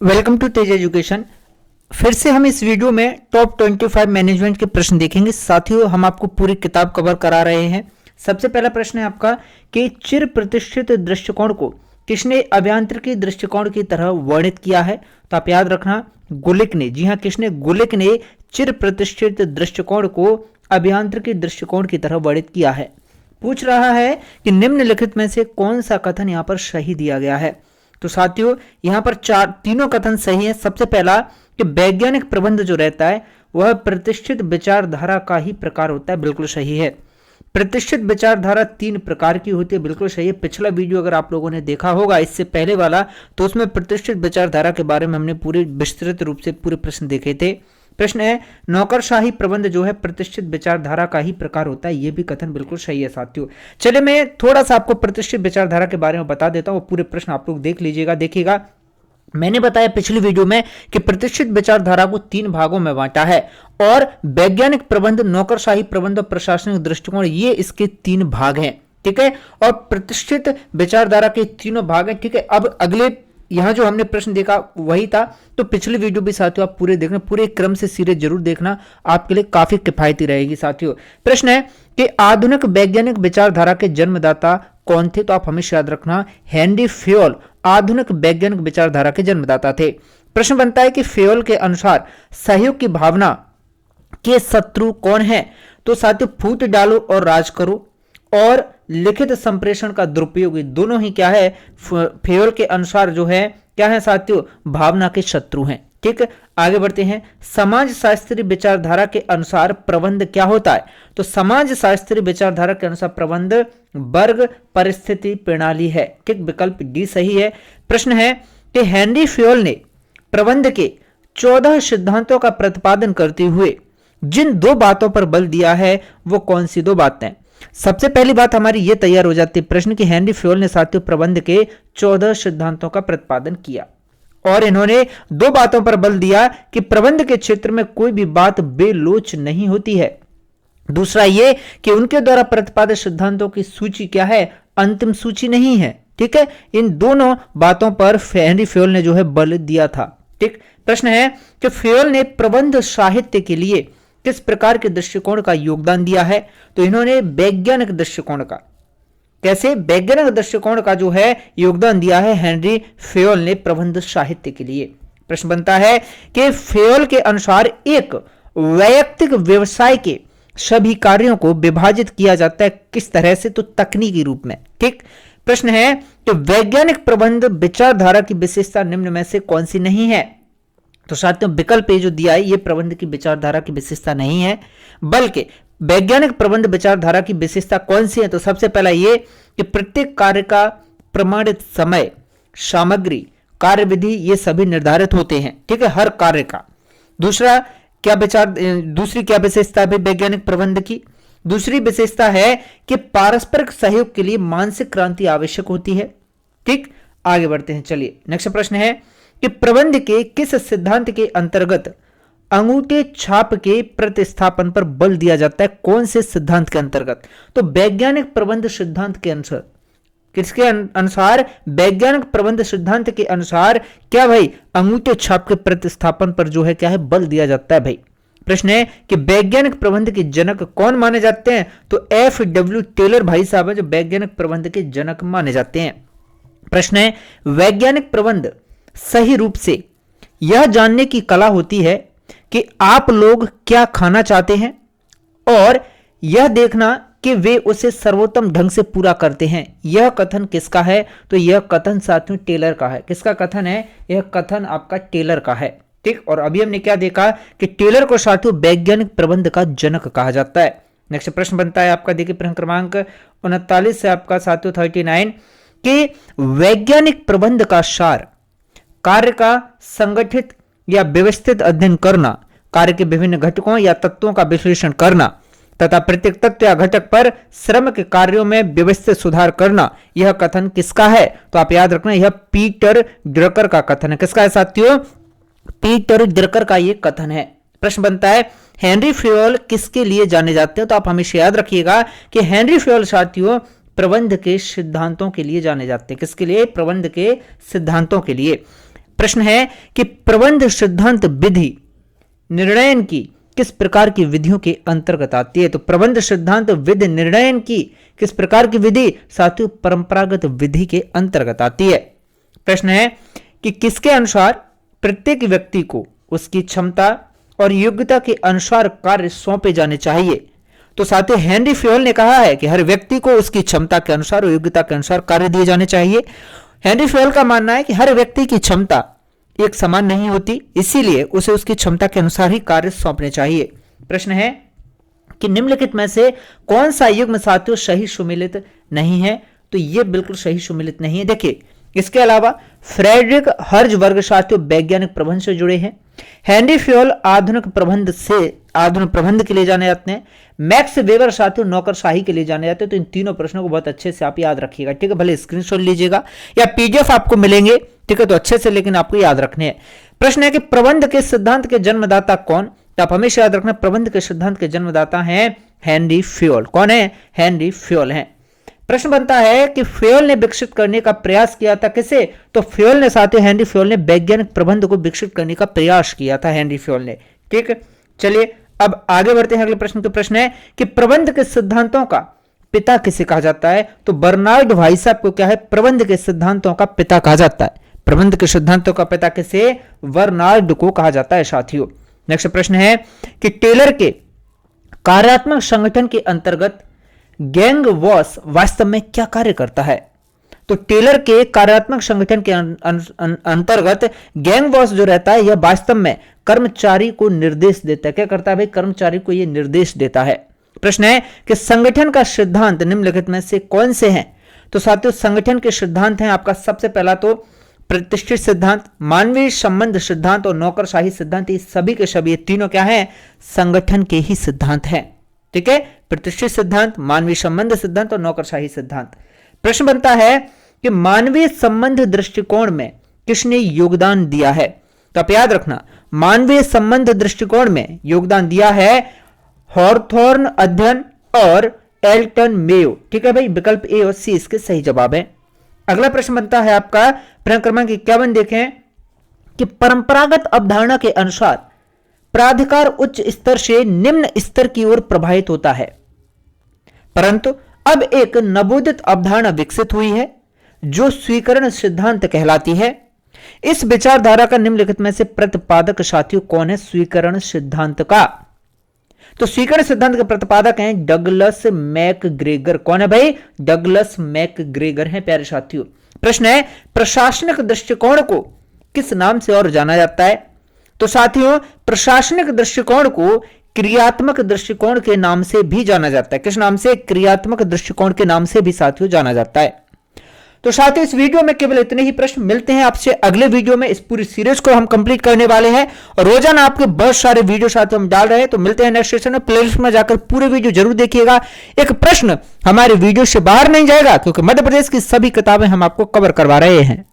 Welcome to Tej education. फिर से हम इस वीडियो में टॉप 25 मैनेजमेंट के प्रश्न देखेंगे। साथियों, हम आपको पूरी किताब कवर करा रहे हैं। सबसे पहला प्रश्न है आपका कि चिर प्रतिष्ठित दृष्टिकोण को किसने अभियांत्रिकी दृष्टिकोण की तरह वर्णित किया है? तो आप याद रखना, गुलिक ने। जी हाँ, किसने? गुलिक ने चिर प्रतिष्ठित दृष्टिकोण को अभियांत्रिकी दृष्टिकोण की तरह वर्णित किया है। पूछ रहा है कि निम्नलिखित में से कौन सा कथन यहां पर सही दिया गया है? तो साथियों, यहां पर तीनों कथन सही है। सबसे पहला कि वैज्ञानिक प्रबंध जो रहता है वह प्रतिष्ठित विचारधारा का ही प्रकार होता है, बिल्कुल सही है। प्रतिष्ठित विचारधारा 3 प्रकार की होती है, बिल्कुल सही है। पिछला वीडियो अगर आप लोगों ने देखा होगा, इससे पहले वाला, तो उसमें प्रतिष्ठित विचारधारा के बारे में हमने पूरे विस्तृत रूप से पूरे प्रश्न देखे थे। प्रश्न है, नौकरशाही प्रबंध जो है प्रतिष्ठित विचारधारा का ही प्रकार होता है। यह भी कथन बिल्कुल सही है साथियों। चलिए मैं थोड़ा सा आपको प्रतिष्ठित विचारधारा के बारे में बता देता हूं। पूरे प्रश्न आप लोग देख लीजिएगा। देखिएगा, मैंने बताया पिछली वीडियो में कि प्रतिष्ठित विचारधारा को 3 भागों में बांटा है और वैज्ञानिक प्रबंध, नौकरशाही प्रबंध और प्रशासनिक दृष्टिकोण, ये इसके 3 भाग हैं। ठीक है, और प्रतिष्ठित विचारधारा के तीनों भाग हैं। ठीक है, अब अगले यहां जो हमने प्रश्न देखा वही था, तो पिछली वीडियो भी साथियों आप पूरे देखना, पूरे क्रम से सीरीज जरूर देखना, आपके लिए काफी किफायती रहेगी साथियों। प्रश्न है कि आधुनिक वैज्ञानिक विचारधारा के जन्मदाता कौन थे? तो आप हमेशा याद रखना, हेनरी फेयोल आधुनिक वैज्ञानिक विचारधारा के जन्मदाता थे। प्रश्न बनता है कि फेयोल के अनुसार सहयोग की भावना के शत्रु कौन है? तो साथियों, फूट डालो और राज करो और लिखित संप्रेषण का दुरुपयोग, दोनों ही क्या है, फेयोल के अनुसार जो है क्या है साथियों, भावना के शत्रु हैं। ठीक है, आगे बढ़ते हैं। समाज शास्त्रीय विचारधारा के अनुसार प्रबंध क्या होता है? तो समाज शास्त्रीय विचारधारा के अनुसार प्रबंध वर्ग परिस्थिति प्रणाली है। ठीक, विकल्प डी सही है। प्रश्न है कि हेनरी फेयोल ने प्रबंध के 14 सिद्धांतों का प्रतिपादन करते हुए जिन 2 बातों पर बल दिया है वो कौन सी 2 बातें? सबसे पहली बात हमारी ये तैयार हो जाती है प्रश्न की हेनरी फेयोल ने साथियों प्रबंध के 14 सिद्धांतों का प्रतिपादन किया और इन्होंने 2 बातों पर बल दिया कि प्रबंध के क्षेत्र में कोई भी बात बेलोच नहीं होती है। दूसरा ये कि उनके द्वारा प्रतिपादित सिद्धांतों की सूची क्या है, अंतिम सूची नहीं है। ठीक है, इन दोनों बातों पर हेनरी फेयोल ने जो है बल दिया था। ठीक, प्रश्न है कि फेयोल ने प्रबंध साहित्य के लिए किस प्रकार के दृष्टिकोण का योगदान दिया है? तो इन्होंने वैज्ञानिक दृष्टिकोण का, कैसे, वैज्ञानिक दृष्टिकोण का जो है योगदान दिया है हेनरी फेयोल ने प्रबंध साहित्य के लिए। प्रश्न बनता है कि फेयोल के अनुसार एक वैयक्तिक व्यवसाय के सभी कार्यों को विभाजित किया जाता है किस तरह से? तो तकनीकी रूप में। ठीक, प्रश्न है कि वैज्ञानिक प्रबंध विचारधारा की विशेषता निम्न में से कौन सी नहीं है? तो साथियों, विकल्प ए जो दिया है ये प्रबंध की विचारधारा की विशेषता नहीं है, बल्कि वैज्ञानिक प्रबंध विचारधारा की विशेषता कौन सी है? तो सबसे पहला ये कि प्रत्येक कार्य का प्रमाणित समय, सामग्री, कार्यविधि, ये सभी निर्धारित होते हैं। ठीक है, हर कार्य का। दूसरी क्या विशेषता है वैज्ञानिक प्रबंध की? दूसरी विशेषता है कि पारस्परिक सहयोग के लिए मानसिक क्रांति आवश्यक होती है। ठीक, आगे बढ़ते हैं। चलिए नेक्स्ट प्रश्न है कि प्रबंध के किस सिद्धांत के अंतर्गत अंगूठे छाप के प्रतिस्थापन पर बल दिया जाता है? कौन से सिद्धांत के अंतर्गत? तो वैज्ञानिक प्रबंध सिद्धांत के अनुसार। किसके अनुसार? वैज्ञानिक प्रबंध सिद्धांत के अनुसार क्या भाई, अंगूठे छाप के प्रतिस्थापन पर जो है क्या है, बल दिया जाता है भाई। प्रश्न है कि वैज्ञानिक प्रबंध के जनक कौन माने जाते हैं? तो FW टेलर भाई साहब है जो वैज्ञानिक प्रबंध के जनक माने जाते हैं। प्रश्न है, वैज्ञानिक प्रबंध सही रूप से यह जानने की कला होती है कि आप लोग क्या खाना चाहते हैं और यह देखना कि वे उसे सर्वोत्तम ढंग से पूरा करते हैं। यह कथन किसका है? तो यह कथन साथियों टेलर का है। किसका कथन है? यह कथन आपका टेलर का है। ठीक, और अभी हमने क्या देखा कि टेलर को साथियों वैज्ञानिक प्रबंध का जनक कहा जाता है। नेक्स्ट प्रश्न बनता है आपका, देखिए प्रश्न क्रमांक 39 से आपका साथियों 39 कि वैज्ञानिक प्रबंध का सार कार्य का संगठित या व्यवस्थित अध्ययन करना, कार्य के विभिन्न घटकों या तत्वों का विश्लेषण करना तथा प्रत्येक तत्व या घटक पर श्रम के कार्यों में व्यवस्थित सुधार करना, यह कथन किसका है? तो आप याद रखना, यह पीटर ड्रकर का कथन है। किसका है साथियों? पीटर ड्रकर का यह कथन है। प्रश्न बनता है, हेनरी फेयोल किसके लिए जाने जाते हैं? तो आप हमेशा याद रखिएगा कि हेनरी फेयोल साथियों प्रबंध के सिद्धांतों के लिए जाने जाते हैं। किसके लिए? प्रबंध के सिद्धांतों के लिए। प्रश्न है कि प्रबंध सिद्धांत विधि निर्णयन की किस प्रकार की विधियों के अंतर्गत आती है? तो प्रबंध सिद्धांत विधि निर्णयन की किस प्रकार की विधि? साथियों, परंपरागत विधि के अंतर्गत आती है। प्रश्न है कि किसके अनुसार प्रत्येक व्यक्ति को उसकी क्षमता और योग्यता के अनुसार कार्य सौंपे जाने चाहिए? तो साथियों, हेनरी फ्योल ने कहा है कि हर व्यक्ति को उसकी क्षमता के अनुसार और योग्यता के अनुसार कार्य दिए जाने चाहिए। हेनरी फ्योल का मानना है कि हर व्यक्ति की क्षमता एक समान नहीं होती, इसीलिए उसे उसकी क्षमता के अनुसार ही कार्य सौंपने चाहिए। प्रश्न है कि निम्नलिखित में से कौन सा युग्म साथियों सही सुमेलित नहीं है? तो यह बिल्कुल सही सुमेलित नहीं है। देखिए, इसके अलावा फ्रेडरिक हर्जबर्ग साथियों वैज्ञानिक प्रबंध से जुड़े हैं। हेनरी फ्योल आधुनिक प्रबंध के लिए जाने जाते हैं। मैक्स वेबर साथियों नौकरशाही के लिए जाने जाते हैं। तो इन तीनों प्रश्नों को बहुत अच्छे से आप याद रखिएगा, ठीक है। भले स्क्रीनशॉट लीजिएगा या पीडीएफ आपको मिलेंगे, ठीक है, तो अच्छे से लेकिन आपको याद रखने हैं। प्रश्न है कि प्रबंध के सिद्धांत के जन्मदाता कौन? तो आप हमेशा याद रखना, प्रबंध के सिद्धांत के जन्मदाता हैं हेनरी फ्योल। कौन है? हेनरी फ्योल हैं। प्रश्न बनता है कि फ्योल ने विकसित करने का प्रयास किया था किसे? तो फ्योल ने साथियों, हेनरी फ्योल ने वैज्ञानिक प्रबंध को विकसित करने का प्रयास किया था, हेनरी फ्योल ने, ठीक है। चलिए अब आगे बढ़ते हैं अगले प्रश्न। तो प्रश्न है कि प्रबंध के सिद्धांतों का पिता किसे कहा जाता है? तो बर्नार्ड भाई साहब को क्या है? प्रबंध के सिद्धांतों का पिता कहा जाता है। प्रबंध के सिद्धांतों का पिता किसे? बर्नार्ड को कहा जाता है साथियों। नेक्स्ट प्रश्न है कि टेलर के कार्यात्मक संगठन के अंतर्गत गैंग वॉस वास्तव में क्या कार्य करता है? तो टेलर के कार्यात्मक संगठन के अंतर्गत गैंग वॉस जो रहता है यह वास्तव में कर्मचारी को निर्देश देता है। क्या करता है भाई? कर्मचारी को यह निर्देश देता है। प्रश्न है कि संगठन का सिद्धांत निम्नलिखित में से कौन से हैं? तो साथियों, संगठन के सिद्धांत हैं आपका सबसे पहला तो प्रतिष्ठित सिद्धांत, मानवीय संबंध सिद्धांत और नौकरशाही सिद्धांत। ये सभी के सभी तीनों क्या हैं? संगठन के ही सिद्धांत हैं, ठीक है। प्रतिष्ठित सिद्धांत, मानवीय संबंध सिद्धांत और नौकरशाही सिद्धांत। प्रश्न बनता है कि मानवीय संबंध दृष्टिकोण में किसने योगदान दिया है? तो आप याद रखना, मानवीय संबंध दृष्टिकोण में योगदान दिया है हॉर्थॉर्न अध्ययन और एल्टन मेयो, ठीक है भाई। विकल्प ए और सी इसके सही जवाब है। अगला प्रश्न बनता है आपका प्रश्न क्रमांक 51, देखें कि परंपरागत अवधारणा के अनुसार प्राधिकार उच्च स्तर से निम्न स्तर की ओर प्रभावित होता है, परंतु अब एक नवोदित अवधारणा विकसित हुई है जो स्वीकरण सिद्धांत कहलाती है। इस विचारधारा का निम्नलिखित में से प्रतिपादक साथियों कौन है? स्वीकरण सिद्धांत का। तो स्वीकरण सिद्धांत के प्रतिपादक हैं डगलस मैकग्रेगर। कौन है भाई? डगलस मैकग्रेगर हैं प्यारे साथियों। प्रश्न है प्रशासनिक दृष्टिकोण को किस नाम से और जाना जाता है? तो साथियों, प्रशासनिक दृष्टिकोण को क्रियात्मक दृष्टिकोण के नाम से भी जाना जाता है। किस नाम से? क्रियात्मक दृष्टिकोण के नाम से भी साथियों जाना जाता है। तो साथियों, इस वीडियो में केवल इतने ही प्रश्न। मिलते हैं आपसे अगले वीडियो में। इस पूरी सीरीज को हम कंप्लीट करने वाले हैं और रोजाना आपके बहुत सारे वीडियो साथियों हम डाल रहे हैं। तो मिलते हैं नेक्स्ट सेशन में। प्लेलिस्ट में जाकर पूरे वीडियो जरूर देखिएगा। एक प्रश्न हमारे वीडियो से बाहर नहीं जाएगा क्योंकि मध्य प्रदेश की सभी किताबें हम आपको कवर करवा रहे हैं।